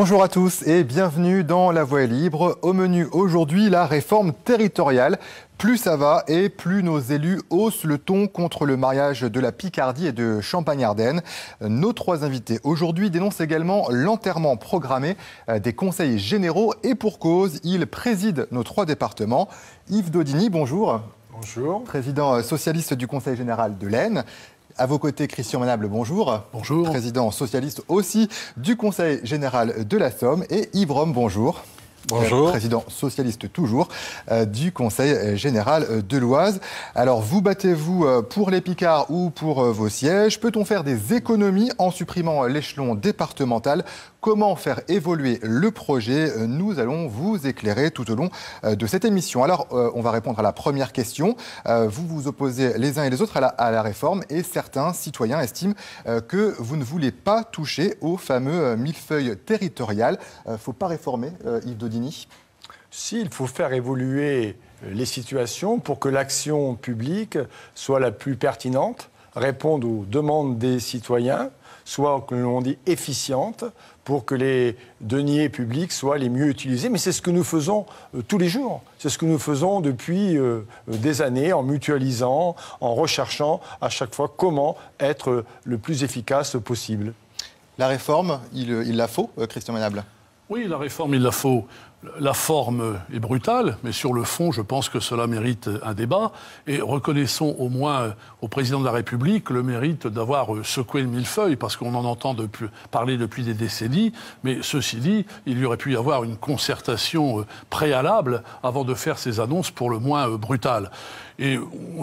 Bonjour à tous et bienvenue dans La Voix est libre. Au menu aujourd'hui, la réforme territoriale. Plus ça va et plus nos élus haussent le ton contre le mariage de la Picardie et de Champagne-Ardenne. Nos trois invités aujourd'hui dénoncent également l'enterrement programmé des conseils généraux et pour cause, ils président nos trois départements. Yves Daudigny, bonjour. Bonjour. Président socialiste du Conseil général de l'Aisne. À vos côtés, Christian Manable, bonjour. Bonjour. Président socialiste aussi du Conseil général de la Somme. Et Yves Rome, bonjour. Bonjour. Président socialiste toujours du Conseil général de l'Oise. Alors, vous battez-vous pour les Picards ou pour vos sièges? Peut-on faire des économies en supprimant l'échelon départemental? Comment faire évoluer le projet? Nous allons vous éclairer tout au long de cette émission. Alors, on va répondre à la première question. Vous vous opposez les uns et les autres à la réforme et certains citoyens estiment que vous ne voulez pas toucher au fameux millefeuille territorial. Il ne faut pas réformer, Yves Daudigny? Si, il faut faire évoluer les situations pour que l'action publique soit la plus pertinente, réponde aux demandes des citoyens, soit, comme on dit, efficiente, pour que les deniers publics soient les mieux utilisés. Mais c'est ce que nous faisons tous les jours. C'est ce que nous faisons depuis des années, en mutualisant, en recherchant à chaque fois comment être le plus efficace possible. La réforme, il la faut, Christian Manable? Oui, la réforme, il la faut. La forme est brutale, mais sur le fond, je pense que cela mérite un débat. Et reconnaissons au moins au président de la République le mérite d'avoir secoué le millefeuille, parce qu'on en entend parler depuis des décennies. Mais ceci dit, il y aurait pu y avoir une concertation préalable avant de faire ces annonces pour le moins brutales. Et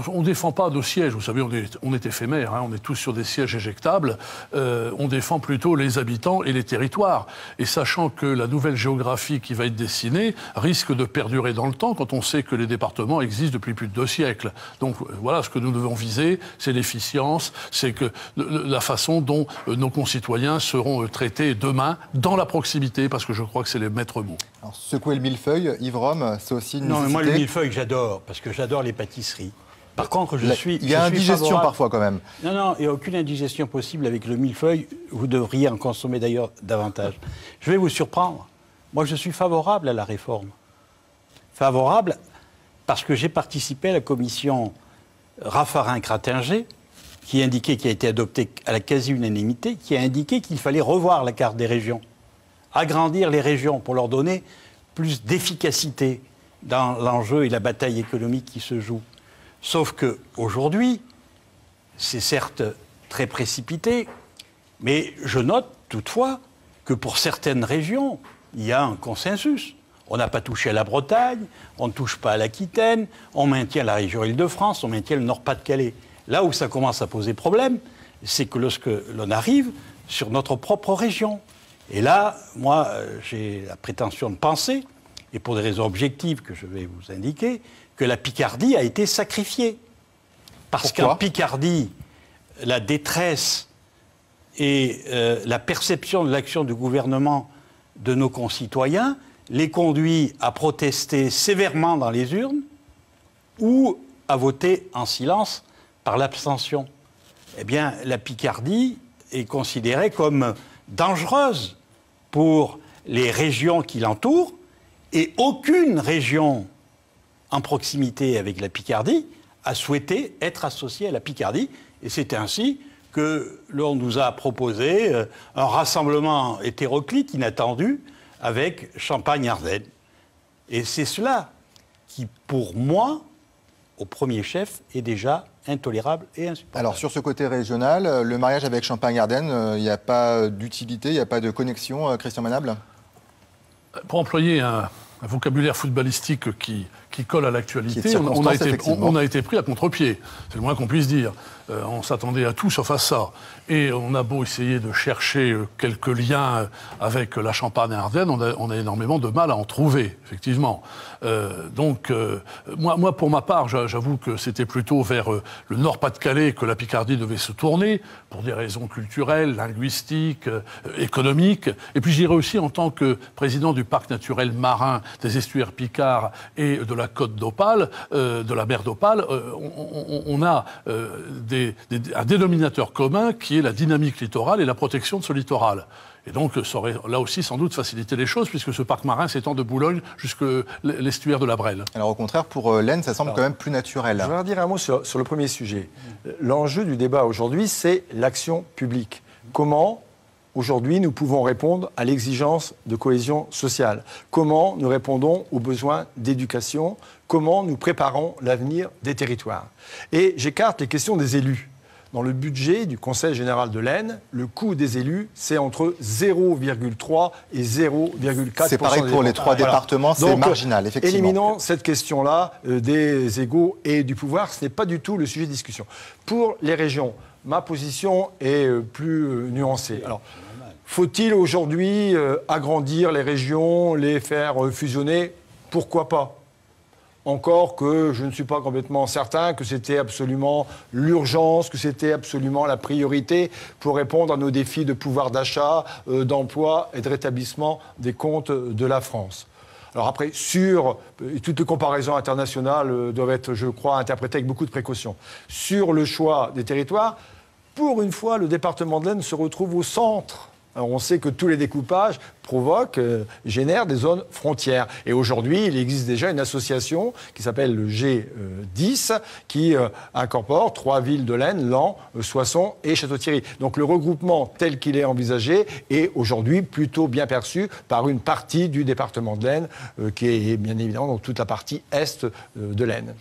on ne défend pas nos sièges, vous savez, on est éphémère, hein, on est tous sur des sièges éjectables, on défend plutôt les habitants et les territoires. Et sachant que la nouvelle géographie qui va être dessinée risque de perdurer dans le temps quand on sait que les départements existent depuis plus de 2 siècles. Donc voilà, ce que nous devons viser, c'est l'efficience, c'est que la façon dont nos concitoyens seront traités demain dans la proximité, parce que je crois que c'est les maîtres mots. Alors, secouer le millefeuille, Yves Rome, c'est aussi une nécessité. Non, mais moi, le millefeuille, j'adore, parce que j'adore les pâtisseries. Par contre, il y a indigestion parfois, quand même. Non, il n'y a aucune indigestion possible avec le millefeuille. Vous devriez en consommer d'ailleurs davantage. Je vais vous surprendre. Moi, je suis favorable à la réforme. Favorable parce que j'ai participé à la commission Raffarin-Cratinger, qui a été adoptée à la quasi-unanimité, qui a indiqué qu'il fallait revoir la carte des régions. Agrandir les régions pour leur donner plus d'efficacité dans l'enjeu et la bataille économique qui se joue. Sauf qu'aujourd'hui, c'est certes très précipité, mais je note toutefois que pour certaines régions, il y a un consensus. On n'a pas touché à la Bretagne, on ne touche pas à l'Aquitaine, on maintient la région Île-de-France, on maintient le Nord-Pas-de-Calais. Là où ça commence à poser problème, c'est que lorsque l'on arrive sur notre propre région. Et là, moi, j'ai la prétention de penser, et pour des raisons objectives que je vais vous indiquer, que la Picardie a été sacrifiée. Parce qu'en Picardie, la détresse et la perception de l'action du gouvernement de nos concitoyens les conduit à protester sévèrement dans les urnes ou à voter en silence par l'abstention. Eh bien, la Picardie est considérée comme dangereuse pour les régions qui l'entourent, et aucune région en proximité avec la Picardie a souhaité être associée à la Picardie. Et c'est ainsi que l'on nous a proposé un rassemblement hétéroclite inattendu avec Champagne-Ardenne. Et c'est cela qui, pour moi, au premier chef, est déjà intolérable et insupportable. Alors, sur ce côté régional, le mariage avec Champagne-Ardenne, il n'y a pas d'utilité, il n'y a pas de connexion, Christian Manable? Pour employer un vocabulaire footballistique qui colle à l'actualité, on a été pris à contre-pied. C'est le moins qu'on puisse dire. On s'attendait à tout sauf à ça. Et on a beau essayer de chercher quelques liens avec la Champagne-Ardenne, on a énormément de mal à en trouver, effectivement. Moi, pour ma part, j'avoue que c'était plutôt vers le Nord-Pas-de-Calais que la Picardie devait se tourner, pour des raisons culturelles, linguistiques, économiques. Et puis j'irai aussi en tant que président du parc naturel marin des estuaires Picards et de la côte d'Opale, de la mer d'Opale, on a un dénominateur commun qui est la dynamique littorale et la protection de ce littoral. Et donc, ça aurait là aussi sans doute facilité les choses, puisque ce parc marin s'étend de Boulogne jusqu'à l'estuaire de la Brelle. Alors au contraire, pour l'Aisne, ça semble quand même plus naturel. Je voudrais dire un mot sur le premier sujet. L'enjeu du débat aujourd'hui, c'est l'action publique. Comment, aujourd'hui, nous pouvons répondre à l'exigence de cohésion sociale? Comment nous répondons aux besoins d'éducation? Comment nous préparons l'avenir des territoires? Et j'écarte les questions des élus. Dans le budget du Conseil général de l'Aisne, le coût des élus, c'est entre 0,3 et 0,4%. C'est pareil pour les 3 départements, c'est marginal, effectivement. Éliminons cette question-là des égaux et du pouvoir, ce n'est pas du tout le sujet de discussion. Pour les régions, ma position est plus nuancée. Alors, faut-il aujourd'hui agrandir les régions, les faire fusionner? Pourquoi pas? Encore que je ne suis pas complètement certain que c'était absolument l'urgence, que c'était absolument la priorité pour répondre à nos défis de pouvoir d'achat, d'emploi et de rétablissement des comptes de la France. Alors après, toutes les comparaisons internationales doivent être, je crois, interprétées avec beaucoup de précautions. Sur le choix des territoires, pour une fois, le département de l'Aisne se retrouve au centre. Alors on sait que tous les découpages génèrent des zones frontières. Et aujourd'hui, il existe déjà une association qui s'appelle le G10 qui incorpore 3 villes de l'Aisne, Laon, Soissons et Château-Thierry. Donc le regroupement tel qu'il est envisagé est aujourd'hui plutôt bien perçu par une partie du département de l'Aisne qui est bien évidemment donc toute la partie est de l'Aisne.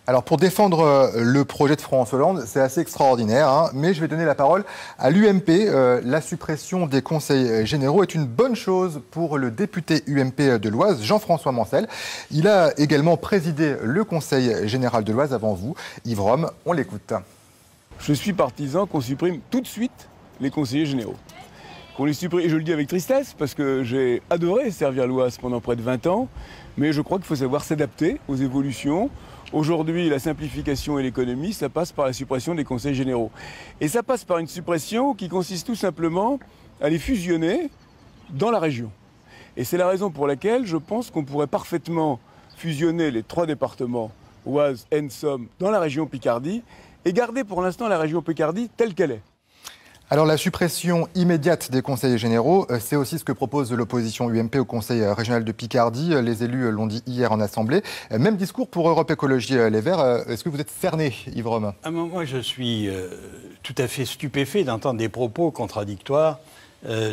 Alors pour défendre le projet de François Hollande, c'est assez extraordinaire, hein, mais je vais donner la parole à l'UMP. La suppression des conseils généraux est une bonne chose pour le député UMP de l'Oise, Jean-François Mancel. Il a également présidé le conseil général de l'Oise avant vous. Yves Rome, on l'écoute. Je suis partisan qu'on supprime tout de suite les conseillers généraux. Qu'on les supprime, et je le dis avec tristesse, parce que j'ai adoré servir l'Oise pendant près de 20 ans, mais je crois qu'il faut savoir s'adapter aux évolutions. Aujourd'hui, la simplification et l'économie, ça passe par la suppression des conseils généraux. Et ça passe par une suppression qui consiste tout simplement à les fusionner dans la région. Et c'est la raison pour laquelle je pense qu'on pourrait parfaitement fusionner les 3 départements, Oise, Aisne, Somme, dans la région Picardie, et garder pour l'instant la région Picardie telle qu'elle est. Alors la suppression immédiate des conseillers généraux, c'est aussi ce que propose l'opposition UMP au Conseil régional de Picardie. Les élus l'ont dit hier en Assemblée. Même discours pour Europe Écologie Les Verts. Est-ce que vous êtes cerné, Yves Rome? Moi, je suis tout à fait stupéfait d'entendre des propos contradictoires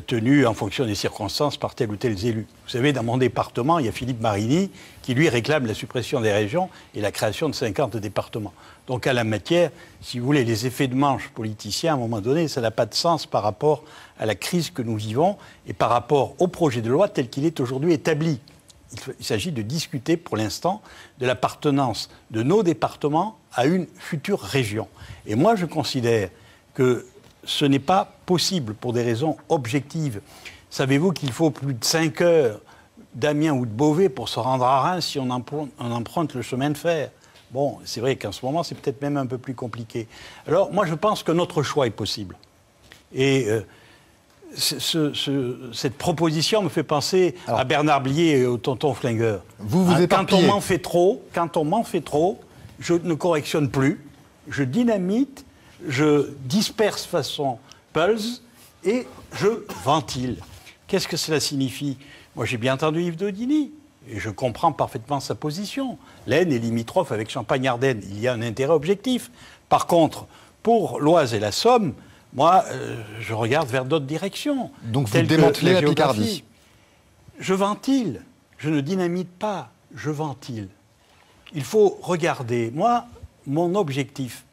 tenus en fonction des circonstances par tel ou tel élu. Vous savez, dans mon département, il y a Philippe Marini qui, lui, réclame la suppression des régions et la création de 50 départements. Donc, à la matière, si vous voulez, les effets de manche politiciens, à un moment donné, ça n'a pas de sens par rapport à la crise que nous vivons et par rapport au projet de loi tel qu'il est aujourd'hui établi. Il s'agit de discuter, pour l'instant, de l'appartenance de nos départements à une future région. Et moi, je considère que ce n'est pas possible pour des raisons objectives. Savez-vous qu'il faut plus de 5 heures d'Amiens ou de Beauvais pour se rendre à Reims si on emprunte le chemin de fer? Bon, c'est vrai qu'en ce moment, c'est peut-être même un peu plus compliqué. Alors, moi, je pense que notre choix est possible. Et cette proposition me fait penser à Bernard Blier et au tonton Flingueur. Quand on m'en fait trop, je ne correctionne plus, je dynamite, je disperse façon pulse et je ventile. Qu'est-ce que cela signifie? Moi, j'ai bien entendu Yves Daudigny et je comprends parfaitement sa position. L'Aisne est limitrophe avec Champagne-Ardenne. Il y a un intérêt objectif. Par contre, pour l'Oise et la Somme, moi, je regarde vers d'autres directions. Donc vous démantelez la Picardie? Je ventile. Je ne dynamite pas. Je ventile. Il faut regarder. Moi, mon objectif,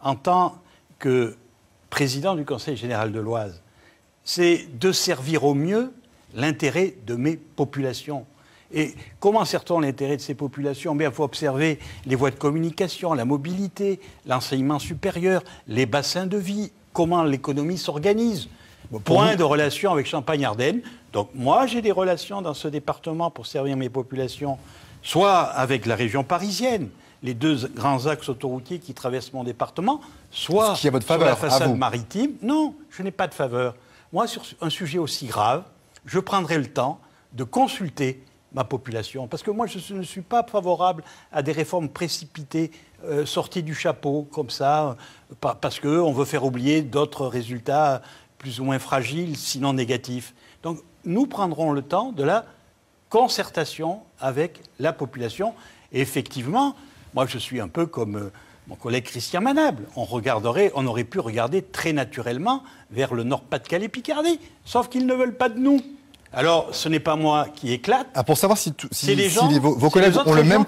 en tant que président du Conseil général de l'Oise, c'est de servir au mieux l'intérêt de mes populations. Et comment sert-on l'intérêt de ces populations? Bien, il faut observer les voies de communication, la mobilité, l'enseignement supérieur, les bassins de vie, comment l'économie s'organise. Point de relation avec Champagne-Ardenne. Donc moi, j'ai des relations dans ce département pour servir mes populations, soit avec la région parisienne, les 2 grands axes autoroutiers qui traversent mon département, soit sur la façade maritime. Non, je n'ai pas de faveur. Moi, sur un sujet aussi grave, je prendrai le temps de consulter ma population. Parce que moi, je ne suis pas favorable à des réformes précipitées, sorties du chapeau, comme ça, parce qu'on veut faire oublier d'autres résultats plus ou moins fragile, sinon négatif. Donc nous prendrons le temps de la concertation avec la population. Et effectivement, moi je suis un peu comme mon collègue Christian Manable. On aurait pu regarder très naturellement vers le Nord-Pas-de-Calais-Picardie, sauf qu'ils ne veulent pas de nous. Alors, ce n'est pas moi qui éclate. Ah, pour savoir si les gens, vos collègues ont le même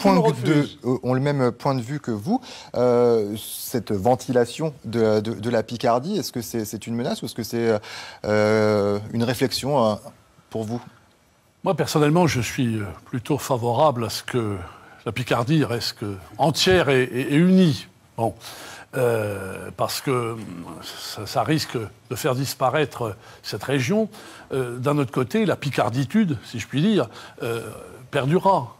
point de vue que vous, cette ventilation de la Picardie, est-ce que c'est une menace ou est-ce que c'est une réflexion pour vous? Moi, personnellement, je suis plutôt favorable à ce que la Picardie reste entière et unie. Bon. Parce que ça risque de faire disparaître cette région. D'un autre côté, la picarditude, si je puis dire, perdurera.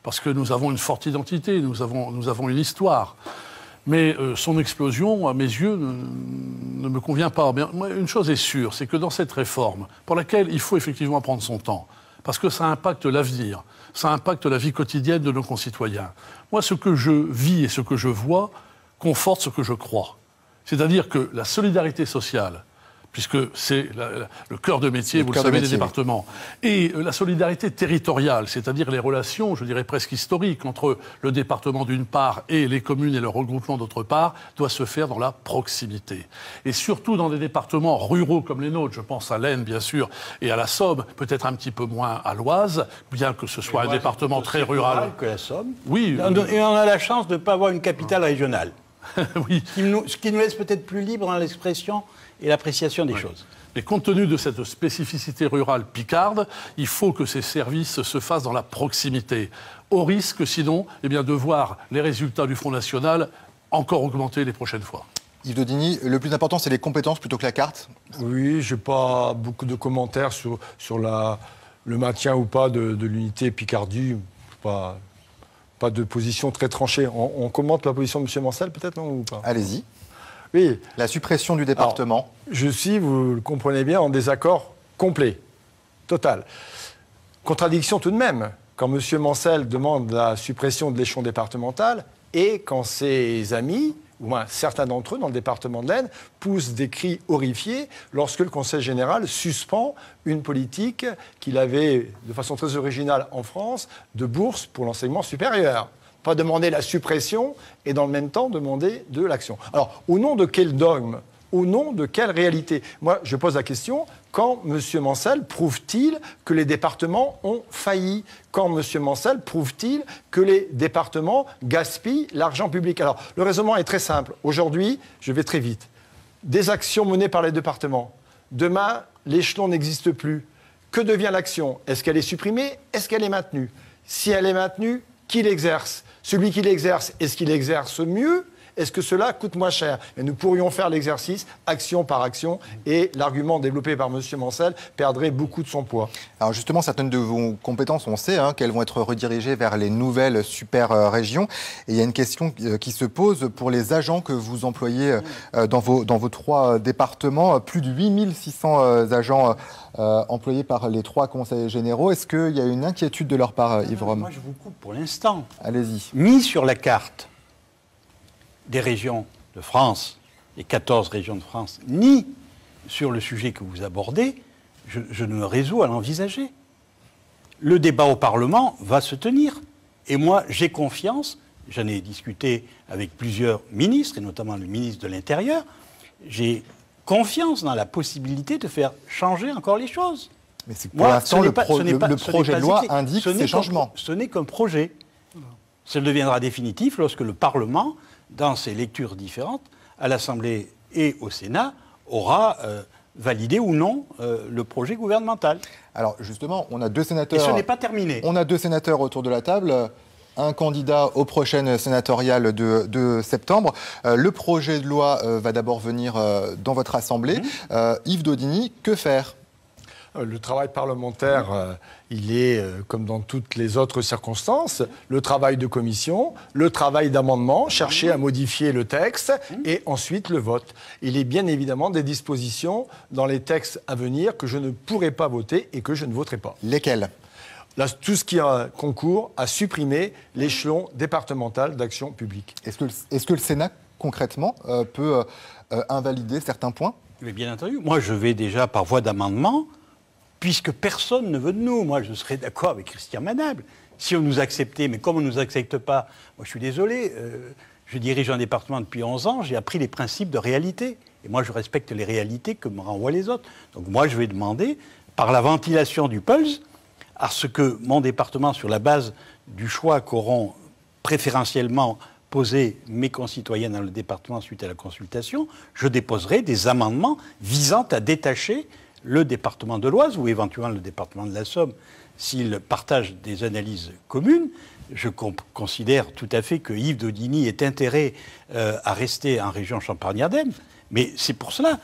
Parce que nous avons une forte identité, nous avons une histoire. Mais son explosion, à mes yeux, ne me convient pas. Mais une chose est sûre, c'est que dans cette réforme, pour laquelle il faut effectivement prendre son temps, parce que ça impacte l'avenir, ça impacte la vie quotidienne de nos concitoyens. Moi, ce que je vis et ce que je vois conforte ce que je crois. C'est-à-dire que la solidarité sociale, puisque c'est le cœur de métier, vous le savez, des départements, et la solidarité territoriale, c'est-à-dire les relations, je dirais presque historiques, entre le département d'une part et les communes et leur regroupement d'autre part, doit se faire dans la proximité. Et surtout dans des départements ruraux comme les nôtres, je pense à l'Aisne, bien sûr, et à la Somme, peut-être un petit peu moins à l'Oise, bien que ce soit un département très rural. Que la Somme. Oui. Et on a la chance de ne pas avoir une capitale régionale. Oui. Ce qui nous laisse peut-être plus libre dans l'expression et l'appréciation des choses. Mais compte tenu de cette spécificité rurale picarde, il faut que ces services se fassent dans la proximité. Au risque, sinon, de voir les résultats du Front National encore augmenter les prochaines fois. Yves Daudigny, le plus important, c'est les compétences plutôt que la carte? Oui, je n'ai pas beaucoup de commentaires sur le maintien ou pas de l'unité Picardie. Pas de position très tranchée. On commente la position de M. Mancel, peut-être, non, ou pas? Allez-y. Oui. La suppression du département. Alors, je suis, vous le comprenez bien, en désaccord complet, total. Contradiction tout de même, quand M. Mancel demande la suppression de l'échelon départemental et quand ses amis, ou moins certains d'entre eux dans le département de l'Aisne, poussent des cris horrifiés lorsque le Conseil général suspend une politique qu'il avait de façon très originale en France de bourse pour l'enseignement supérieur. Pas demander la suppression et dans le même temps demander de l'action. Alors, au nom de quel dogme? Au nom de quelle réalité? Moi, je pose la question, quand M. Mancel prouve-t-il que les départements ont failli? Quand M. Mancel prouve-t-il que les départements gaspillent l'argent public? Alors, le raisonnement est très simple. Aujourd'hui, je vais très vite. Des actions menées par les départements. Demain, l'échelon n'existe plus. Que devient l'action? Est-ce qu'elle est supprimée? Est-ce qu'elle est maintenue? Si elle est maintenue, qui l'exerce? Celui qui l'exerce, est-ce qu'il exerce mieux? Est-ce que cela coûte moins cher? Et nous pourrions faire l'exercice action par action et l'argument développé par M. Mancel perdrait beaucoup de son poids. Alors justement, certaines de vos compétences, on sait qu'elles vont être redirigées vers les nouvelles super-régions. Et il y a une question qui se pose pour les agents que vous employez dans vos 3 départements. Plus de 8600 agents employés par les 3 conseillers généraux. Est-ce qu'il y a une inquiétude de leur part, Yves Rome? Moi, je vous coupe pour l'instant. Allez-y. Mis sur la carte des régions de France, les 14 régions de France, ni sur le sujet que vous abordez, je ne me résous à l'envisager. Le débat au Parlement va se tenir. Et moi, j'ai confiance, j'en ai discuté avec plusieurs ministres, et notamment le ministre de l'Intérieur, j'ai confiance dans la possibilité de faire changer encore les choses. Mais c'est pour l'instant, le projet de loi indique ces changements. Ce n'est qu'un projet. Ça deviendra définitif lorsque le Parlement, dans ses lectures différentes, à l'Assemblée et au Sénat, aura validé ou non le projet gouvernemental. Alors justement, on a 2 sénateurs... Et ce n'est pas terminé. On a 2 sénateurs autour de la table, un candidat aux prochaines sénatoriales de septembre. Le projet de loi va d'abord venir dans votre Assemblée. Yves Daudigny, que faire ? Le travail parlementaire, il est, comme dans toutes les autres circonstances, le travail de commission, le travail d'amendement, chercher à modifier le texte et ensuite le vote. Il est bien évidemment des dispositions dans les textes à venir que je ne pourrai pas voter et que je ne voterai pas. Lesquelles ? Là, tout ce qui concourt à supprimer l'échelon départemental d'action publique. Est-ce que le Sénat, concrètement, peut invalider certains points ? Mais bien entendu, moi je vais déjà par voie d'amendement, puisque personne ne veut de nous. Moi je serais d'accord avec Christian Manable. Si on nous acceptait, mais comme on ne nous accepte pas, moi je suis désolé, je dirige un département depuis 11 ans, j'ai appris les principes de réalité. Et moi je respecte les réalités que me renvoient les autres. Donc moi je vais demander, par la ventilation du PULS, à ce que mon département, sur la base du choix qu'auront préférentiellement posé mes concitoyens dans le département suite à la consultation, je déposerai des amendements visant à détacher le département de l'Oise ou éventuellement le département de la Somme, s'ils partagent des analyses communes. Je considère tout à fait que Yves Daudigny ait intérêt à rester en région Champagne-Ardenne. Mais c'est pour cela,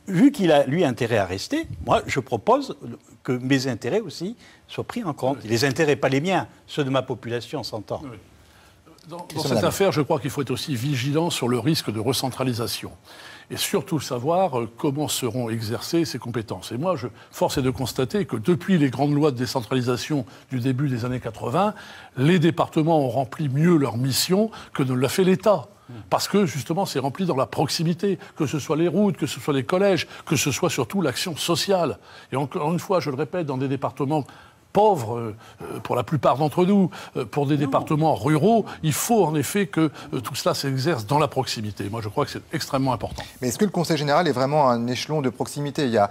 vu qu'il a, lui, intérêt à rester, moi, je propose que mes intérêts aussi soient pris en compte. Les intérêts, pas les miens, ceux de ma population, s'entend. Oui. Dans cette affaire, je crois qu'il faut être aussi vigilant sur le risque de recentralisation. Et surtout savoir comment seront exercées ces compétences. Et moi, force est de constater que depuis les grandes lois de décentralisation du début des années 80, les départements ont rempli mieux leur mission que ne l'a fait l'État. Parce que, justement, c'est rempli dans la proximité, que ce soit les routes, que ce soit les collèges, que ce soit surtout l'action sociale. Et encore une fois, je le répète, dans des départements pauvres, pour la plupart d'entre nous, pour des départements ruraux, il faut en effet que tout cela s'exerce dans la proximité. Moi, je crois que c'est extrêmement important. Mais est-ce que le Conseil général est vraiment un échelon de proximité? Il y a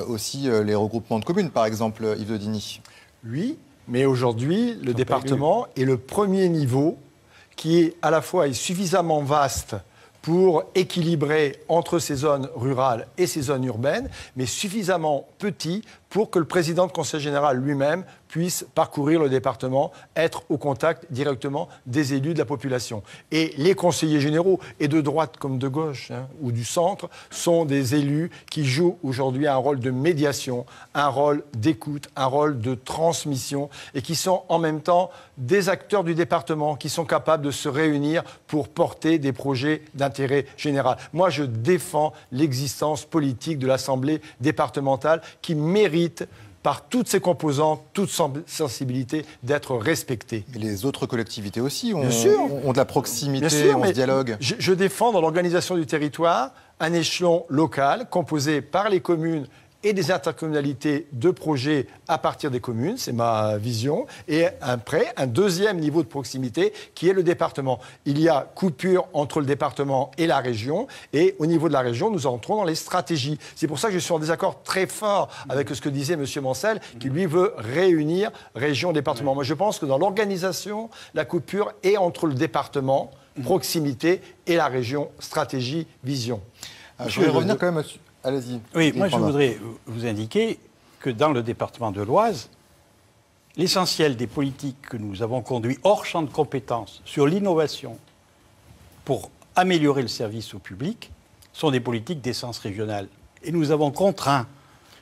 aussi les regroupements de communes, par exemple, Yves Daudigny. Oui, mais aujourd'hui, le département est le premier niveau qui est à la fois suffisamment vaste pour équilibrer entre ces zones rurales et ces zones urbaines, mais suffisamment petit pour que le président de conseil général lui-même puisse parcourir le département, être au contact directement des élus de la population. Et les conseillers généraux, et de droite comme de gauche, ou du centre, sont des élus qui jouent aujourd'hui un rôle de médiation, un rôle d'écoute, un rôle de transmission, et qui sont en même temps des acteurs du département, qui sont capables de se réunir pour porter des projets d'intérêt général. Moi, je défends l'existence politique de l'Assemblée départementale qui mérite par toutes ses composantes, toute sensibilité, d'être respectée. Et les autres collectivités aussi ont de la proximité, sûr, on se dialogue. Je défends dans l'organisation du territoire un échelon local composé par les communes et des intercommunalités de projets à partir des communes, c'est ma vision, et après, un deuxième niveau de proximité qui est le département. Il y a coupure entre le département et la région, et au niveau de la région, nous entrons dans les stratégies. C'est pour ça que je suis en désaccord très fort avec ce que disait M. Mancel, qui lui veut réunir région et département. Moi, je pense que dans l'organisation, la coupure est entre le département, proximité, et la région, stratégie, vision. Je vais revenir quand même... Allez-y. Oui, moi je voudrais vous indiquer que dans le département de l'Oise, l'essentiel des politiques que nous avons conduites hors champ de compétences sur l'innovation pour améliorer le service au public sont des politiques d'essence régionale. Et nous avons contraint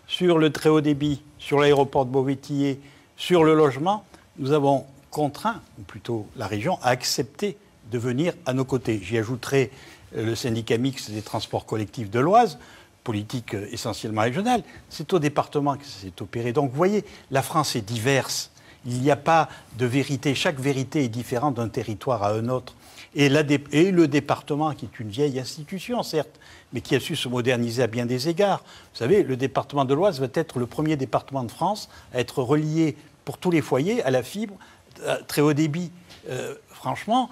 sur le très haut débit, sur l'aéroport de Beauvais-Tillé, sur le logement, nous avons contraint, ou plutôt la région, à accepter de venir à nos côtés. J'y ajouterai le syndicat mixte des transports collectifs de l'Oise, politique essentiellement régionale. C'est au département que ça s'est opéré. Donc vous voyez, la France est diverse. Il n'y a pas de vérité. Chaque vérité est différente d'un territoire à un autre. Et le département, qui est une vieille institution, certes, mais qui a su se moderniser à bien des égards. Vous savez, le département de l'Oise va être le premier département de France à être relié pour tous les foyers à la fibre à très haut débit. Franchement,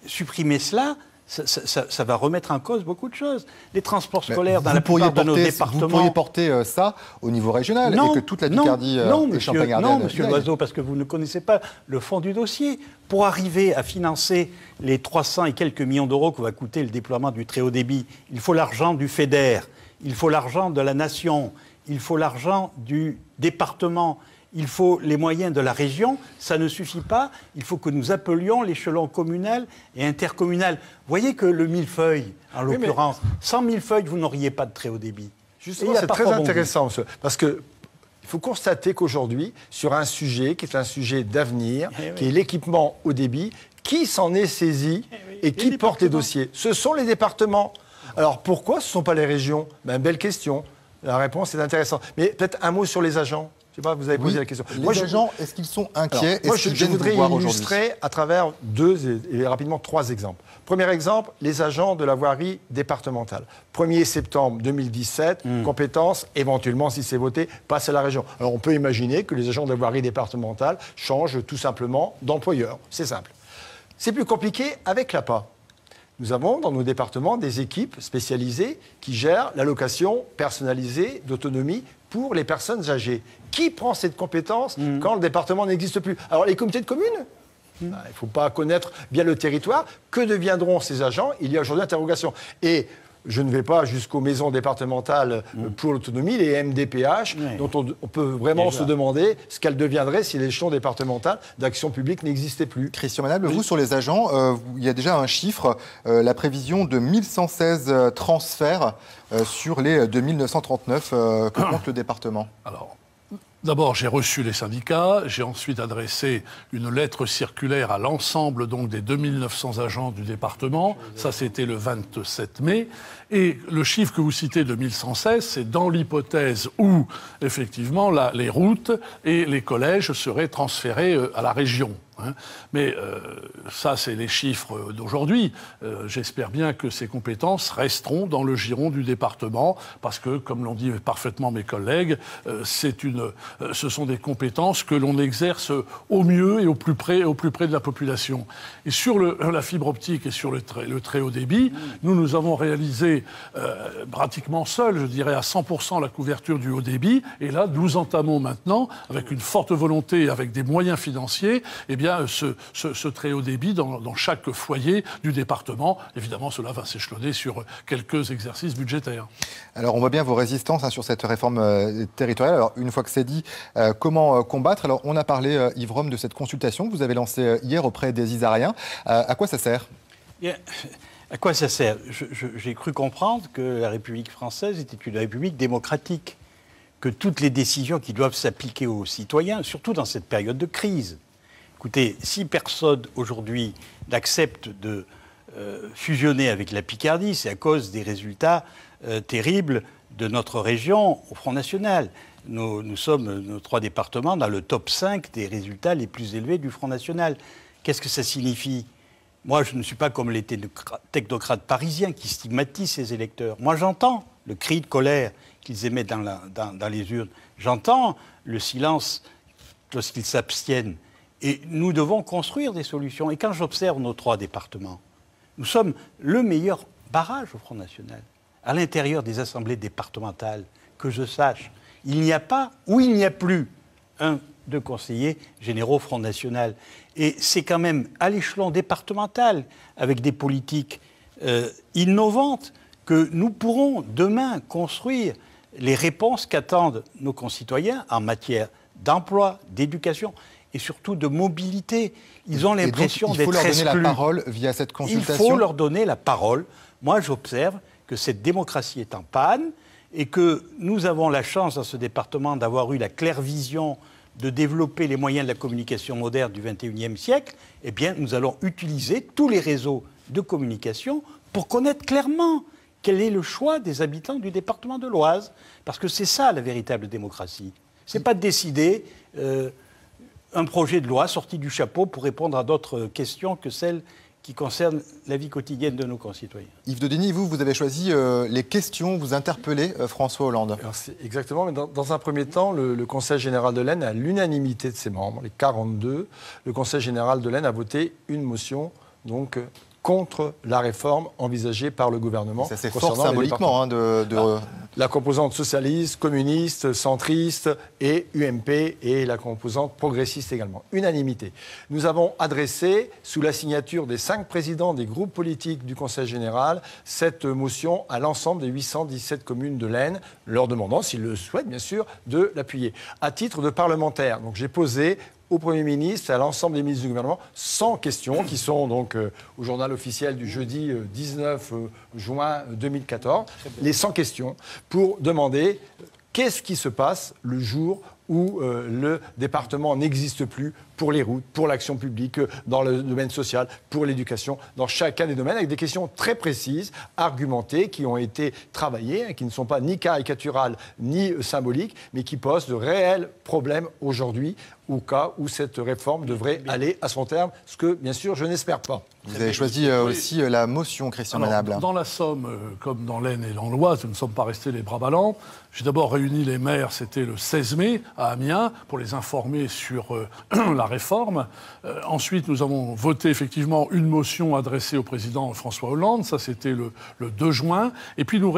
supprimer cela, ça va remettre en cause beaucoup de choses. Les transports scolaires dans la plupart de nos départements... Vous pourriez porter ça au niveau régional et que toute la Picardie et Champagne-Ardenne... Non, monsieur Loiseau, parce que vous ne connaissez pas le fond du dossier. Pour arriver à financer les 300 et quelques millions d'euros que va coûter le déploiement du très haut débit, il faut l'argent du FEDER, il faut l'argent de la nation, il faut l'argent du département, il faut les moyens de la région, ça ne suffit pas. Il faut que nous appelions l'échelon communal et intercommunal. Vous voyez que le millefeuille, en l'occurrence, sans millefeuille, vous n'auriez pas de très haut débit. Justement, c'est très intéressant, parce que il faut constater qu'aujourd'hui, sur un sujet qui est un sujet d'avenir, qui est l'équipement haut débit, qui s'en est saisi et qui porte les dossiers? Ce sont les départements. Alors pourquoi ce ne sont pas les régions? Belle question. La réponse est intéressante. Mais peut-être un mot sur les agents. Je sais pas, vous avez posé la question. Les agents, est-ce qu'ils sont inquiets? Moi, je voudrais illustrer à travers rapidement 3 exemples. Premier exemple, les agents de la voirie départementale. 1er septembre 2017, compétence, éventuellement, si c'est voté, passe à la région. Alors, on peut imaginer que les agents de la voirie départementale changent tout simplement d'employeur. C'est simple. C'est plus compliqué avec l'APA. Nous avons dans nos départements des équipes spécialisées qui gèrent l'allocation personnalisée d'autonomie pour les personnes âgées. Qui prend cette compétence quand le département n'existe plus? Alors, les comités de communes? Il ne faut pas connaître bien le territoire. Que deviendront ces agents? Il y a aujourd'hui interrogation. Et je ne vais pas jusqu'aux maisons départementales pour l'autonomie, les MDPH, dont on peut vraiment se demander ce qu'elles deviendraient si l'échelon départemental d'action publique n'existait plus. Christian Manable, vous, sur les agents, il y a déjà un chiffre, la prévision de 1116 transferts sur les 2939 que compte le département. Alors, d'abord, j'ai reçu les syndicats, j'ai ensuite adressé une lettre circulaire à l'ensemble donc des 2900 agents du département. Ça, c'était le 27 mai. Et le chiffre que vous citez de 1116, c'est dans l'hypothèse où, effectivement, les routes et les collèges seraient transférés à la région. Mais ça, c'est les chiffres d'aujourd'hui. J'espère bien que ces compétences resteront dans le giron du département, parce que, comme l'ont dit parfaitement mes collègues, ce sont des compétences que l'on exerce au mieux et au plus près de la population. Et sur la fibre optique et sur le très haut débit, nous avons réalisé pratiquement seuls, je dirais à 100% la couverture du haut débit. Et là, nous entamons maintenant, avec une forte volonté et avec des moyens financiers, eh bien, ce très haut débit dans chaque foyer du département. Évidemment, cela va s'échelonner sur quelques exercices budgétaires. Alors, on voit bien vos résistances sur cette réforme territoriale. Alors, une fois que c'est dit, comment combattre? Alors, on a parlé, Yves Rome, de cette consultation que vous avez lancée hier auprès des Isariens. À quoi ça sert? Bien, à quoi ça sert? J'ai cru comprendre que la République française était une république démocratique, que toutes les décisions qui doivent s'appliquer aux citoyens, surtout dans cette période de crise. Écoutez, si personne aujourd'hui n'accepte de fusionner avec la Picardie, c'est à cause des résultats terribles de notre région au Front National. Nous sommes, nos 3 départements, dans le top 5 des résultats les plus élevés du Front National. Qu'est-ce que ça signifie? Moi, je ne suis pas comme les technocrates parisiens qui stigmatisent ces électeurs. Moi, j'entends le cri de colère qu'ils émettent dans les urnes. J'entends le silence lorsqu'ils s'abstiennent. Et nous devons construire des solutions. Et quand j'observe nos 3 départements, nous sommes le meilleur barrage au Front National. À l'intérieur des assemblées départementales, que je sache, il n'y a pas ou il n'y a plus de conseillers généraux Front National. Et c'est quand même à l'échelon départemental, avec des politiques innovantes, que nous pourrons demain construire les réponses qu'attendent nos concitoyens en matière d'emploi, d'éducation et surtout de mobilité. Ils ont l'impression d'être exclus. Il faut leur donner la parole via cette consultation. Il faut leur donner la parole. Moi, j'observe que cette démocratie est en panne et que nous avons la chance dans ce département d'avoir eu la claire vision de développer les moyens de la communication moderne du XXIe siècle. Eh bien, nous allons utiliser tous les réseaux de communication pour connaître clairement quel est le choix des habitants du département de l'Oise. Parce que c'est ça, la véritable démocratie. Ce n'est pas de décider un projet de loi sorti du chapeau pour répondre à d'autres questions que celles qui concernent la vie quotidienne de nos concitoyens. Yves Daudigny, vous avez choisi les questions, vous interpellez François Hollande. Alors exactement, mais dans un premier temps, le Conseil général de l'Aisne, à l'unanimité de ses membres, les 42, le Conseil général de l'Aisne a voté une motion donc, contre la réforme envisagée par le gouvernement. Ça c'est fort symboliquement. La composante socialiste, communiste, centriste et UMP et la composante progressiste également. Unanimité. Nous avons adressé, sous la signature des 5 présidents des groupes politiques du Conseil général, cette motion à l'ensemble des 817 communes de l'Aisne, leur demandant, s'ils le souhaitent bien sûr, de l'appuyer. À titre de parlementaire, donc j'ai posé au Premier ministre et à l'ensemble des ministres du gouvernement 100 questions qui sont donc au journal officiel du jeudi 19 juin 2014. Les 100 questions pour demander qu'est-ce qui se passe le jour où le département n'existe plus pour les routes, pour l'action publique, dans le domaine social, pour l'éducation, dans chacun des domaines, avec des questions très précises, argumentées, qui ont été travaillées, qui ne sont pas ni caricaturales ni symboliques, mais qui posent de réels problèmes aujourd'hui, au cas où cette réforme devrait aller à son terme, ce que, bien sûr, je n'espère pas. Vous avez choisi aussi la motion, Christian Manable. Dans la Somme, comme dans l'Aisne et dans l'Oise, nous ne sommes pas restés les bras ballants. J'ai d'abord réuni les maires, c'était le 16 mai, à Amiens, pour les informer sur la réforme. Ensuite, nous avons voté effectivement une motion adressée au président François Hollande, ça c'était le 2 juin. Et puis nous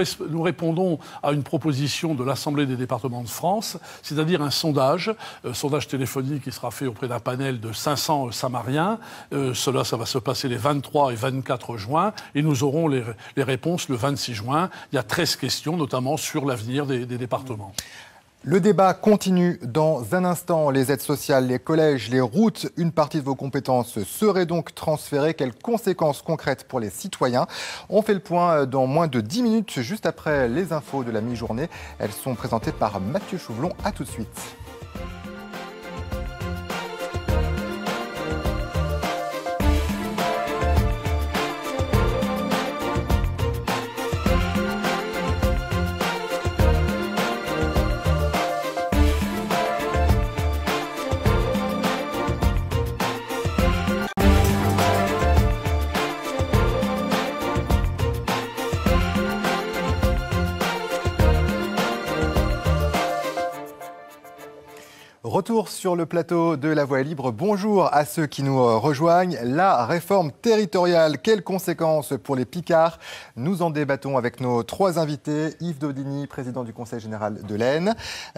répondons à une proposition de l'Assemblée des départements de France, c'est-à-dire un sondage téléphonique qui sera fait auprès d'un panel de 500 Samariens. Ça va se passer les 23 et 24 juin, et nous aurons les réponses le 26 juin. Il y a 13 questions, notamment sur l'avenir des départements. Le débat continue dans un instant. Les aides sociales, les collèges, les routes, une partie de vos compétences seraient donc transférées. Quelles conséquences concrètes pour les citoyens? On fait le point dans moins de 10 minutes, juste après les infos de la mi-journée. Elles sont présentées par Mathieu Chouvelon. À tout de suite. Retour sur le plateau de La Voix est libre. Bonjour à ceux qui nous rejoignent. La réforme territoriale, quelles conséquences pour les Picards? Nous en débattons avec nos trois invités. Yves Daudigny, président du Conseil général de l'Aisne,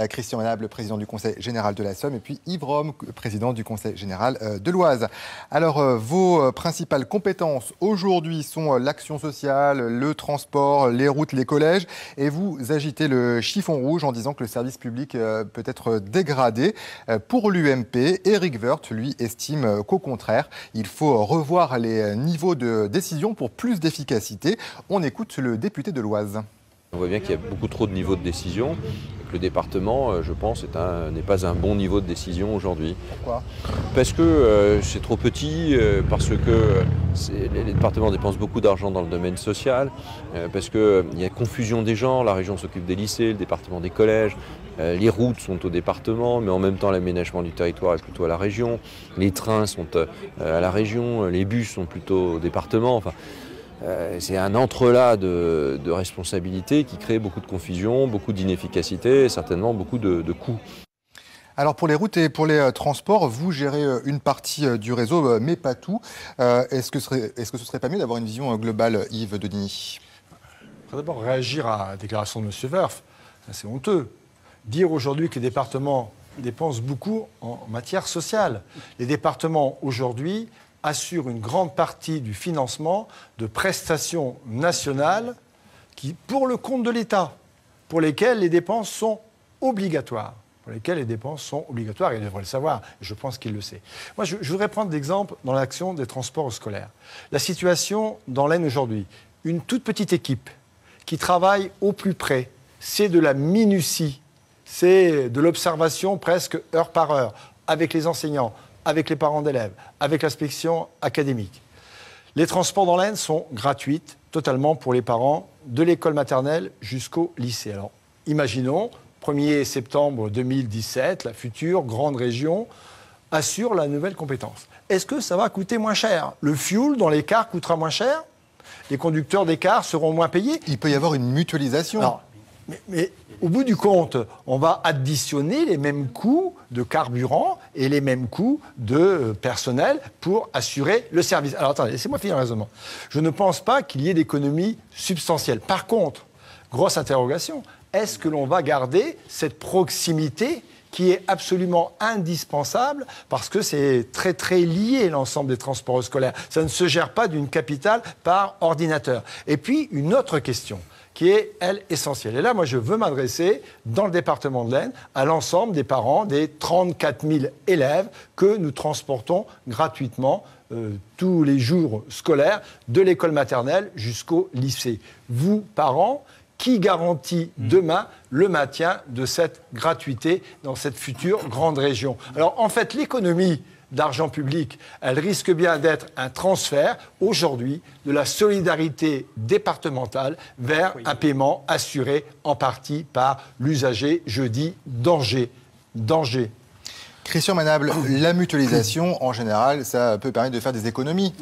Christian Manable, président du Conseil général de la Somme, et puis Yves Rome, président du Conseil général de l'Oise. Alors, vos principales compétences aujourd'hui sont l'action sociale, le transport, les routes, les collèges, et vous agitez le chiffon rouge en disant que le service public peut être dégradé. Pour l'UMP, Éric Woerth, lui, estime qu'au contraire, il faut revoir les niveaux de décision pour plus d'efficacité. On écoute le député de l'Oise. On voit bien qu'il y a beaucoup trop de niveaux de décision. Le département, je pense, n'est pas un bon niveau de décision aujourd'hui. Pourquoi ? Parce que c'est trop petit, parce que les départements dépensent beaucoup d'argent dans le domaine social, parce qu'il y a confusion des genres. La région s'occupe des lycées, le département des collèges. Les routes sont au département, mais en même temps l'aménagement du territoire est plutôt à la région. Les trains sont à la région, les bus sont plutôt au département. Enfin, c'est un entrelac de responsabilités qui crée beaucoup de confusion, beaucoup d'inefficacité et certainement beaucoup de coûts. Alors pour les routes et pour les transports, vous gérez une partie du réseau, mais pas tout. Est-ce que ce serait pas mieux d'avoir une vision globale, Yves Daudigny ? Je voudrais d'abord réagir à la déclaration de M. Woerth. C'est honteux. Dire aujourd'hui que les départements dépensent beaucoup en matière sociale. Les départements aujourd'hui assurent une grande partie du financement de prestations nationales qui, pour le compte de l'État, pour lesquelles les dépenses sont obligatoires. Et il devrait le savoir, et je pense qu'il le sait. Moi, je voudrais prendre l'exemple dans l'action des transports scolaires. La situation dans l'Aisne aujourd'hui, une toute petite équipe qui travaille au plus près, c'est de la minutie, c'est de l'observation presque heure par heure, avec les enseignants, avec les parents d'élèves, avec l'inspection académique. Les transports dans l'Aisne sont gratuits, totalement pour les parents, de l'école maternelle jusqu'au lycée. Alors, imaginons, 1er septembre 2017, la future grande région assure la nouvelle compétence. Est-ce que ça va coûter moins cher? Le fioul dans les cars coûtera moins cher? Les conducteurs des cars seront moins payés? Il peut y avoir une mutualisation. Alors, mais au bout du compte, on va additionner les mêmes coûts de carburant et les mêmes coûts de personnel pour assurer le service. Alors attendez, laissez-moi finir le raisonnement. Je ne pense pas qu'il y ait d'économies substantielles. Par contre, grosse interrogation, est-ce que l'on va garder cette proximité qui est absolument indispensable parce que c'est très très lié l'ensemble des transports scolaires. Ça ne se gère pas d'une capitale par ordinateur. Et puis une autre question qui est, elle, essentielle. Et là, moi, je veux m'adresser, dans le département de l'Aisne, à l'ensemble des parents des 34 000 élèves que nous transportons gratuitement tous les jours scolaires, de l'école maternelle jusqu'au lycée. Vous, parents, qui garantit demain le maintien de cette gratuité dans cette future grande région? Alors en fait, l'économie d'argent public, elle risque bien d'être un transfert aujourd'hui de la solidarité départementale vers un paiement assuré en partie par l'usager, je dis danger. Christian Manable, la mutualisation, en général, ça peut permettre de faire des économies.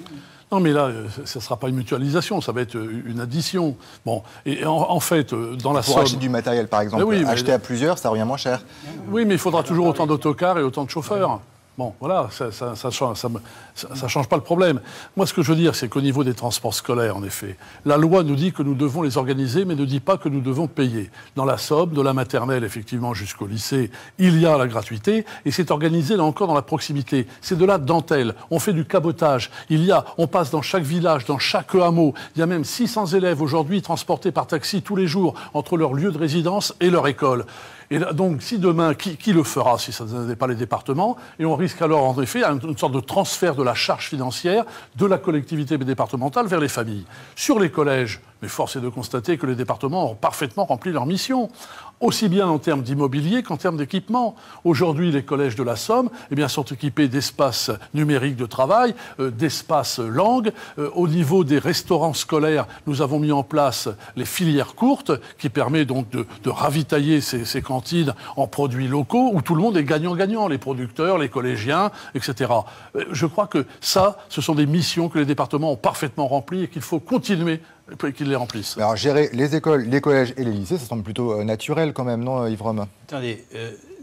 Non, mais là, ça ne sera pas une mutualisation, ça va être une addition. Bon, et en fait, dans la somme... Pour acheter du matériel, par exemple, oui, acheter à plusieurs, ça revient moins cher. Oui, mais il faudra toujours autant d'autocars et autant de chauffeurs. Bon, voilà, ça change pas le problème. Moi, ce que je veux dire, c'est qu'au niveau des transports scolaires, en effet, la loi nous dit que nous devons les organiser, mais ne dit pas que nous devons payer. Dans la Somme, de la maternelle, effectivement, jusqu'au lycée, il y a la gratuité, et c'est organisé, là encore, dans la proximité. C'est de la dentelle. On fait du cabotage. On passe dans chaque village, dans chaque hameau. Il y a même 600 élèves aujourd'hui transportés par taxi tous les jours entre leur lieu de résidence et leur école. Et là, donc, si demain, qui le fera si ça n'est pas les départements? Et on risque alors, en effet, une sorte de transfert de la charge financière de la collectivité départementale vers les familles. Sur les collèges, mais force est de constater que les départements ont parfaitement rempli leur mission, aussi bien en termes d'immobilier qu'en termes d'équipement. Aujourd'hui, les collèges de la Somme sont équipés d'espaces numériques de travail, d'espaces langues. Au niveau des restaurants scolaires, nous avons mis en place les filières courtes, qui permet donc de ravitailler ces cantines en produits locaux, où tout le monde est gagnant-gagnant, les producteurs, les collégiens, etc. Je crois que ça, ce sont des missions que les départements ont parfaitement remplies et qu'il faut continuer qu'ils les remplissent. Alors, gérer les écoles, les collèges et les lycées, ça semble plutôt naturel quand même, non, Yves Rome? Attendez,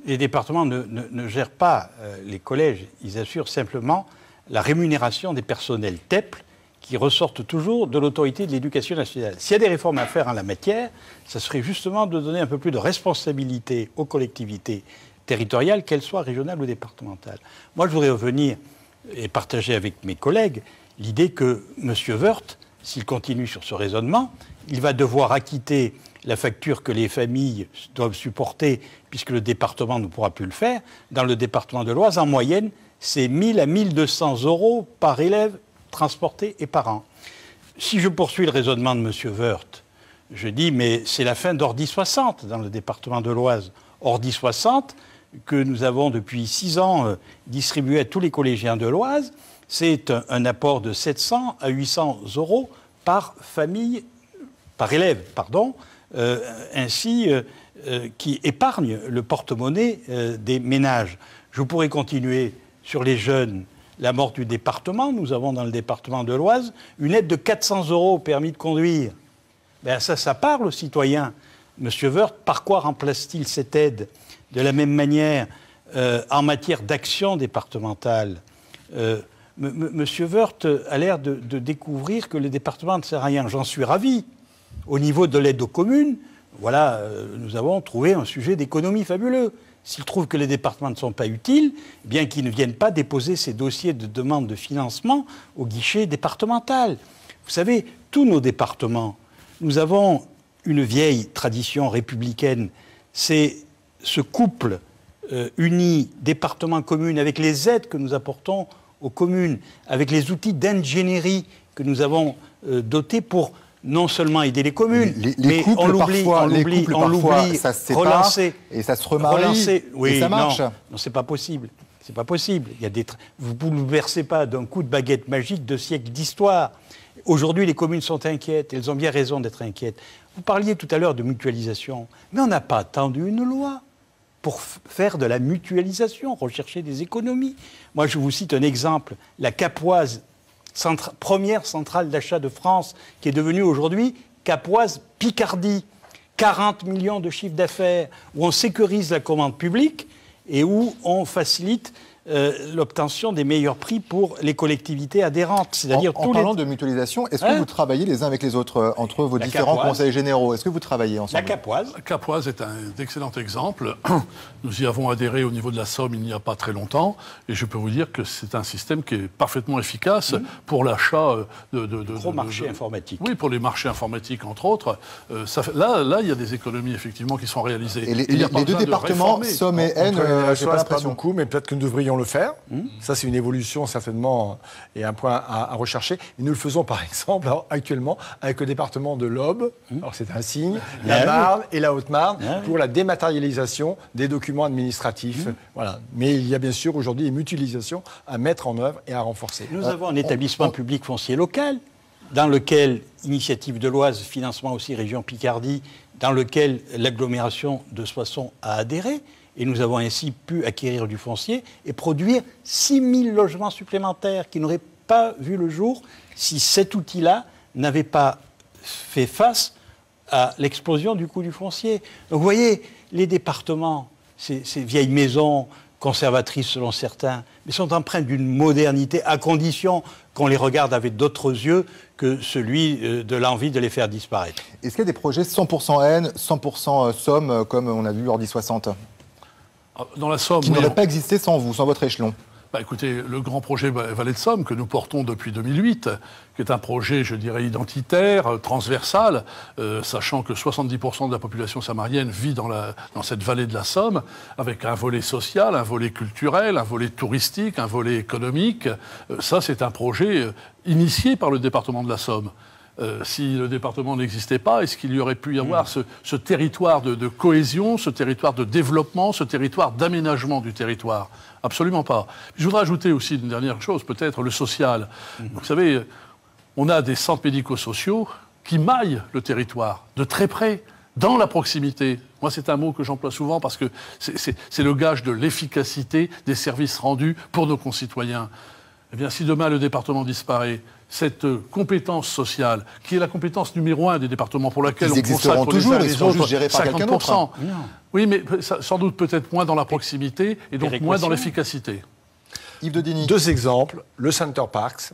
les départements ne gèrent pas les collèges, ils assurent simplement la rémunération des personnels TEPL qui ressortent toujours de l'autorité de l'éducation nationale. S'il y a des réformes à faire en la matière, ça serait justement de donner un peu plus de responsabilité aux collectivités territoriales, qu'elles soient régionales ou départementales. Moi, je voudrais revenir et partager avec mes collègues l'idée que M. Woerth, s'il continue sur ce raisonnement, il va devoir acquitter la facture que les familles doivent supporter, puisque le département ne pourra plus le faire. Dans le département de l'Oise, en moyenne, c'est 1 000 à 1 200 € par élève transporté et par an. Si je poursuis le raisonnement de M. Woerth, je dis, mais c'est la fin d'Ordi 60 dans le département de l'Oise. Ordi 60, que nous avons depuis 6 ans distribué à tous les collégiens de l'Oise, c'est un apport de 700 à 800 € par famille, par élève, pardon, qui épargne le porte-monnaie des ménages. Je pourrais continuer sur les jeunes. La mort du département, nous avons dans le département de l'Oise une aide de 400 € au permis de conduire. Ben ça parle aux citoyens. M. Woerth, par quoi remplace-t-il cette aide? De la même manière, en matière d'action départementale, M. Woerth a l'air de découvrir que le département ne sert à rien. J'en suis ravi. Au niveau de l'aide aux communes, voilà, nous avons trouvé un sujet d'économie fabuleux. S'ils trouvent que les départements ne sont pas utiles, eh bien qu'ils ne viennent pas déposer ces dossiers de demande de financement au guichet départemental. Vous savez, tous nos départements, nous avons une vieille tradition républicaine. C'est ce couple uni département-commune avec les aides que nous apportons aux communes, avec les outils d'ingénierie que nous avons dotés pour non seulement aider les communes, mais on l'oublie, ça se sépare relancer, et ça se remarie, oui, et ça marche. Non, c'est pas possible. C'est pas possible. Vous ne bouleversez pas d'un coup de baguette magique de siècles d'histoire. Aujourd'hui, les communes sont inquiètes. Elles ont bien raison d'être inquiètes. Vous parliez tout à l'heure de mutualisation, mais on n'a pas attendu une loi pour faire de la mutualisation, rechercher des économies. Moi, je vous cite un exemple. La Capoise, première centrale d'achat de France, qui est devenue aujourd'hui Capoise Picardie. 40 millions de chiffre d'affaires, où on sécurise la commande publique et où on facilite l'obtention des meilleurs prix pour les collectivités adhérentes. C'est-à-dire en parlant de mutualisation, est-ce que vous travaillez les uns avec les autres, entre vos différents conseils généraux? Est-ce que vous travaillez ensemble? La Capoise. La Capoise est un excellent exemple. Nous y avons adhéré au niveau de la Somme il n'y a pas très longtemps. Et je peux vous dire que c'est un système qui est parfaitement efficace pour l'achat de gros marchés informatiques. Oui, pour les marchés informatiques, entre autres. Là, il y a des économies, effectivement, qui sont réalisées. Et les deux départements, Somme et Aisne, j'ai pas l'impression beaucoup, mais peut-être que nous devrions le faire. Ça, c'est une évolution certainement et un point à rechercher. Et nous le faisons par exemple actuellement avec le département de l'Aube. Alors c'est un signe, la Marne et la Haute-Marne pour la dématérialisation des documents administratifs. Voilà. Mais il y a bien sûr aujourd'hui une mutualisation à mettre en œuvre et à renforcer. Nous avons un établissement public foncier local dans lequel Initiative de l'Oise, financement aussi Région Picardie, dans lequel l'agglomération de Soissons a adhéré. Et nous avons ainsi pu acquérir du foncier et produire 6 000 logements supplémentaires qui n'auraient pas vu le jour si cet outil-là n'avait pas fait face à l'explosion du coût du foncier. Donc vous voyez, les départements, ces vieilles maisons conservatrices selon certains, mais sont empreintes d'une modernité à condition qu'on les regarde avec d'autres yeux que celui de l'envie de les faire disparaître. Est-ce qu'il y a des projets 100% haine, 100% Somme, comme on a vu Ordi 60 ? Dans la Somme, qui n'aurait pas existé sans vous, sans votre échelon? Écoutez, le grand projet Vallée de Somme que nous portons depuis 2008, qui est un projet, je dirais, identitaire, transversal, sachant que 70% de la population samarienne vit dans cette vallée de la Somme, avec un volet social, un volet culturel, un volet touristique, un volet économique. Ça, c'est un projet initié par le département de la Somme. Si le département n'existait pas, est-ce qu'il y aurait pu y avoir ce territoire de cohésion, ce territoire de développement, ce territoire d'aménagement du territoire? Absolument pas. Je voudrais ajouter aussi une dernière chose, peut-être le social. Vous savez, on a des centres médico-sociaux qui maillent le territoire de très près, dans la proximité. Moi, c'est un mot que j'emploie souvent parce que c'est le gage de l'efficacité des services rendus pour nos concitoyens. Eh bien, si demain le département disparaît, cette compétence sociale, qui est la compétence numéro 1 des départements pour laquelle on consacre toujours, les uns les autres, gérés par 50%. Oui, mais sans doute peut-être moins dans la proximité et donc moins dans l'efficacité. Yves de Digny. 2 exemples. Le Center Parcs,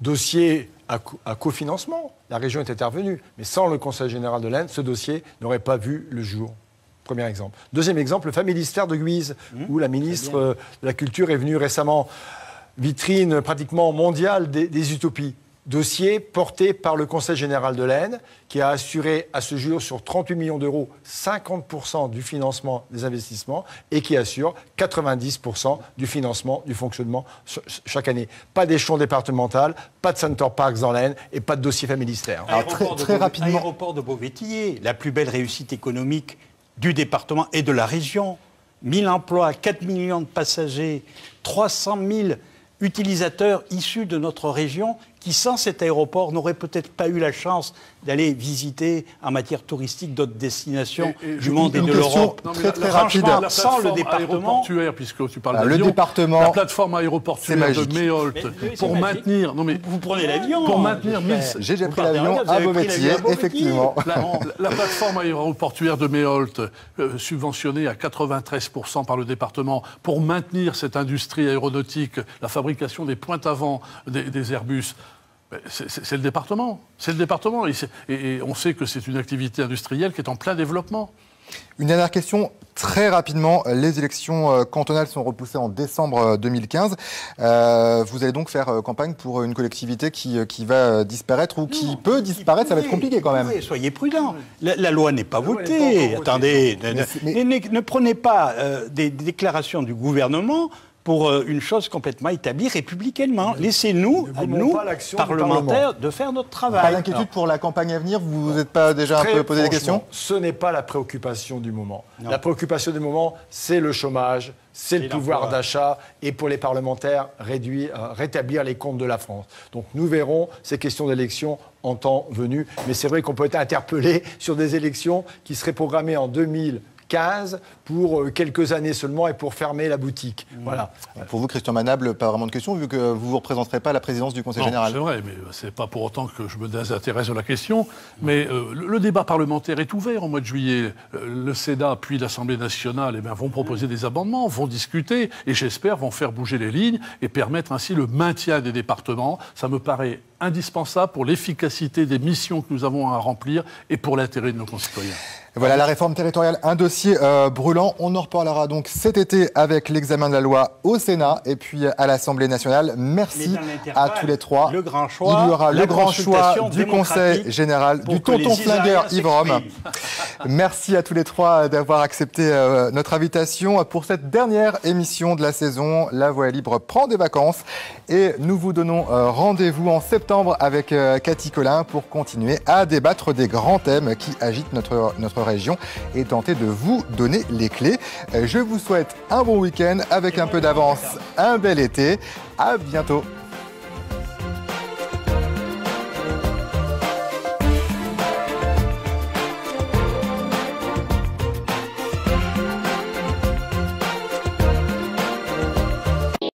dossier à cofinancement. La région est intervenue, mais sans le Conseil général de l'Aisne, ce dossier n'aurait pas vu le jour. Premier exemple. Deuxième exemple, le Familistère de Guise, où la ministre de la Culture est venue récemment. Vitrine pratiquement mondiale des utopies. Dossier porté par le Conseil général de l'Aisne, qui a assuré à ce jour sur 38 millions d'euros 50% du financement des investissements et qui assure 90% du financement du fonctionnement chaque année. Pas d'échelon départemental, pas de Center Parks dans l'Aisne et pas de dossier familistère. Alors très rapidement. Aéroport de Beauvétillier, la plus belle réussite économique du département et de la région. 1000 emplois, 4 millions de passagers, 300 000 utilisateurs issus de notre région qui, sans cet aéroport, n'auraient peut-être pas eu la chance d'aller visiter en matière touristique d'autres destinations du monde et de l'Europe. Très rapide. Sans le département puisque tu parles d'avion, le département, la plateforme aéroportuaire de Méholt, pour maintenir... Non mais vous prenez l'avion. Pour maintenir... J'ai déjà pris l'avion à Beaumétier, effectivement. La plateforme aéroportuaire de Méholt, subventionnée à 93% par le département, pour maintenir cette industrie aéronautique, la fabrication des pointes avant des Airbus... C'est le département. C'est le département. Et on sait que c'est une activité industrielle qui est en plein développement. Une dernière question, très rapidement. Les élections cantonales sont repoussées en décembre 2015. Vous allez donc faire campagne pour une collectivité qui va disparaître ou qui peut disparaître. Ça va être compliqué quand même. Soyez prudents. La loi n'est pas votée. Attendez, ne prenez pas des déclarations du gouvernement pour une chose complètement établie républicainement. Laissez-nous, à nous, parlementaires, de faire notre travail. Pas d'inquiétude pour la campagne à venir? Vous vous êtes pas déjà un peu posé des questions? Ce n'est pas la préoccupation du moment. Non. La préoccupation du moment, c'est le chômage, c'est le pouvoir d'achat et pour les parlementaires, rétablir les comptes de la France. Donc nous verrons ces questions d'élection en temps venu. Mais c'est vrai qu'on peut être interpellé sur des élections qui seraient programmées en 2015 pour quelques années seulement et pour fermer la boutique. Voilà. Pour vous, Christian Manable, pas vraiment de question, vu que vous ne vous représenterez pas à la présidence du Conseil général. C'est vrai, mais ce n'est pas pour autant que je me désintéresse de la question. Mais le débat parlementaire est ouvert au mois de juillet. Le Sénat puis l'Assemblée nationale vont proposer des amendements, vont discuter et j'espère vont faire bouger les lignes et permettre ainsi le maintien des départements. Ça me paraît indispensable pour l'efficacité des missions que nous avons à remplir et pour l'intérêt de nos concitoyens. Voilà la réforme territoriale, un dossier brûlant. On en reparlera donc cet été avec l'examen de la loi au Sénat et puis à l'Assemblée nationale. Merci à tous les trois. Le grand choix, il y aura le grand choix du Conseil général du tonton flingueur Yves Rome. Merci à tous les trois d'avoir accepté notre invitation pour cette dernière émission de la saison. La Voix est libre prend des vacances et nous vous donnons rendez-vous en septembre avec Cathy Collin pour continuer à débattre des grands thèmes qui agitent notre région et tenter de vous donner les clés. Je vous souhaite un bon week-end avec un peu d'avance, un bel été. À bientôt.